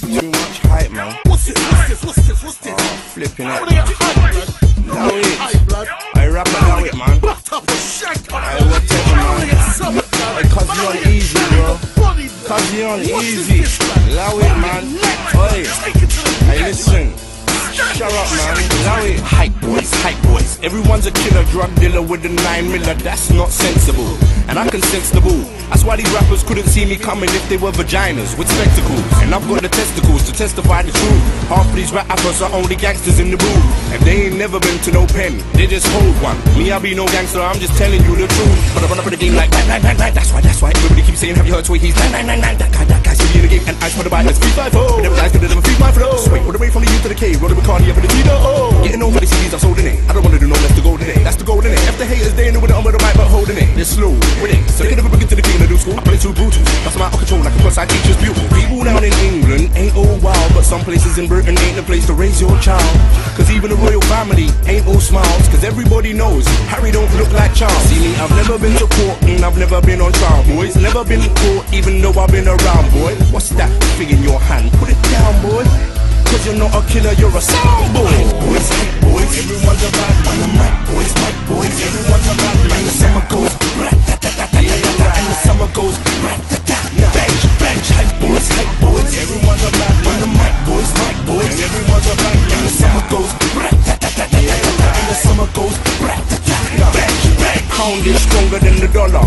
Too much hype, man. What's this? Flipping it. How they get hype, blood? Now it. Hype, blood. I rap about it, man. Butt up a shank. I whatever, man. Cause you on easy, bro. Cause you on easy. Allow it, man. Oi. Hey, listen. Shut up, man. Allow it. Hype boys. Everyone's a killer drug dealer with a 9 miller. That's not sensible. And I can sense the bull. That's why these rappers couldn't see me coming if they were vaginas with spectacles. And I've got the testicles to testify the truth. Half of these rappers are only gangsters in the booth. And they ain't never been to no pen. They just hold one. Me, I be no gangster. I'm just telling you the truth. But I run up in the game like bang. That's why. Everybody keeps saying, have you heard Sway? He's bang. That guy's in the game. And I spot the bite. Let's feed my foe. But them guys could never feed my flow. Sway, all the way from the youth to the cave. Roll the Bacardi up in the Tito. Oh, getting over the CDs I sold in it. I don't wanna do no less to gold in it. That's the gold in it. If the haters, they ain't with it, I'm with the mic, but holding it. They're slow with it. So they can never bring it to the king of the new school. I play too brutal. That's my out of control like a plus-side teacher's pupil. People down in England ain't all wild, but some places in Britain ain't the place to raise your child. Cause even the royal family ain't all smiles. Cause everybody knows Harry don't look like Charles. See me, I've never been to court and I've never been on trial, boys. Never been caught even though I've been around, boy. What's that thing in your hand? Put it down, boy. Cause you're not a killer, you're a sound boy. Boys, everyone's a bad man. The mic boys, everyone's a bad man. The summer goes rat-ta-ta-ta-ta-ta-ta, and the summer goes rat-ta-ta. Bench, hype boys, everyone's a bad man. The mic boys, everyone's a bad man. The summer goes rat-ta-ta-ta-ta-ta, and the summer goes rat-ta-ta. Bench, pound is stronger than the dollar.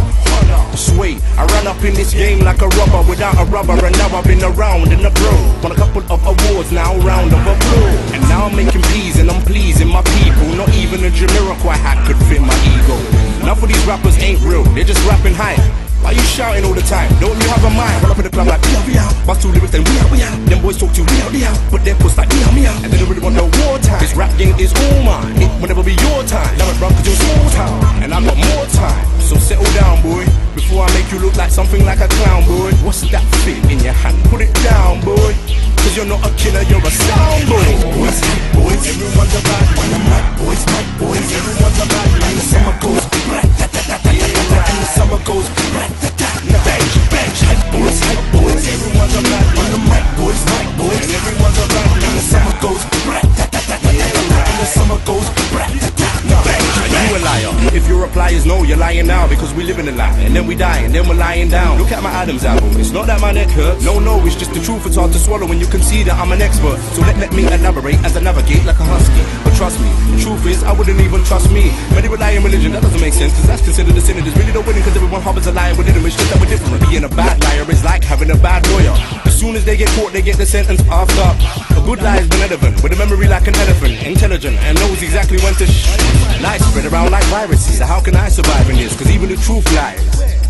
Sway, I ran up in this game like a rubber without a rubber, and now I've been around in the pro. Won a couple of awards now, round of applause. And now I'm making peas and I'm pleasing my people. Not even a Jamiroquai hat could fit my ego. Enough of these rappers ain't real, they're just rapping hype. Why you shouting all the time? Don't you have a mind? Run up in the club like we out. Bust two lyrics then we out. Them boys talk to we out. But their puss like me out. And they don't really want no wartime. This rap game is all mine. It will never be your time. Now it run cause you're small town. And I got more time. So settle down, boy. Before I make you look like something like a clown, boy. What's that fit in your hand? Put it down, boy. Cause you're not a killer, you're a sound boy. Boys, everyone's a bad man. The mic boys, everyone's a bad man. The summer goes rat-ta-ta-ta-ta-ta, and the summer goes rat-ta-ta. Bench, hype boys, everyone's a bad man. The mic boys, everyone's a bad man. The summer goes rat-ta-ta-ta-ta-ta, and the summer goes rat-ta-ta. You a liar. If your repliers know you're lying now, because we live in a lie, and then we die, and then we're lying down. Look at my Adams album. It's not that my neck hurts. No, it's just the truth. It's hard to swallow when you can see that I'm an expert. So let me elaborate as I navigate like a husky. But trust me, the truth is I wouldn't even trust me. Many rely on religion, that doesn't make sense, cause that's considered a sin. There's really no winning, cause everyone harbors a liar within them. It's just that we're different. Being a bad liar is like having a bad lawyer. As soon as they get caught, they get the sentence after. A good lie is benevolent, with a memory like an elephant, intelligent, and knows exactly when to lies spread around like viruses. So how can I survive in this? Cause even the truth lies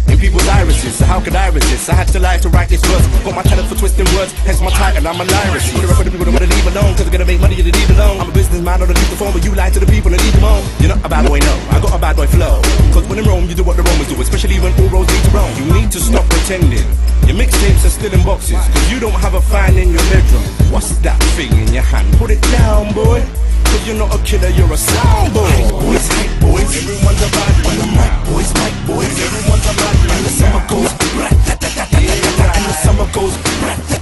in people's irises. So how could I resist? I had to lie to write this verse. Got my talent for twisting words, hence my title, I'm a lyrist. Put it up for the people that wanna leave alone, cause I'm gonna make money, you leave alone. I'm a businessman, I don't leave the phone, but you lie to the people and leave them on. You're not a bad boy, no, I got a bad boy flow. Cause when in Rome, you do what the Romans do, especially when all roads lead to Rome. You need to stop pretending. Your mixtapes are still in boxes, cause you don't have a fan in your bedroom. What's that thing in your hand? Put it down, boy. Cause you're not a killer, you're a sound boy. Boys, everyone's a bad man. The mic boys, everyone's a bad man. The summer goes rat-ta-ta-ta-ta-ta, and the summer goes rat-ta-ta-ta.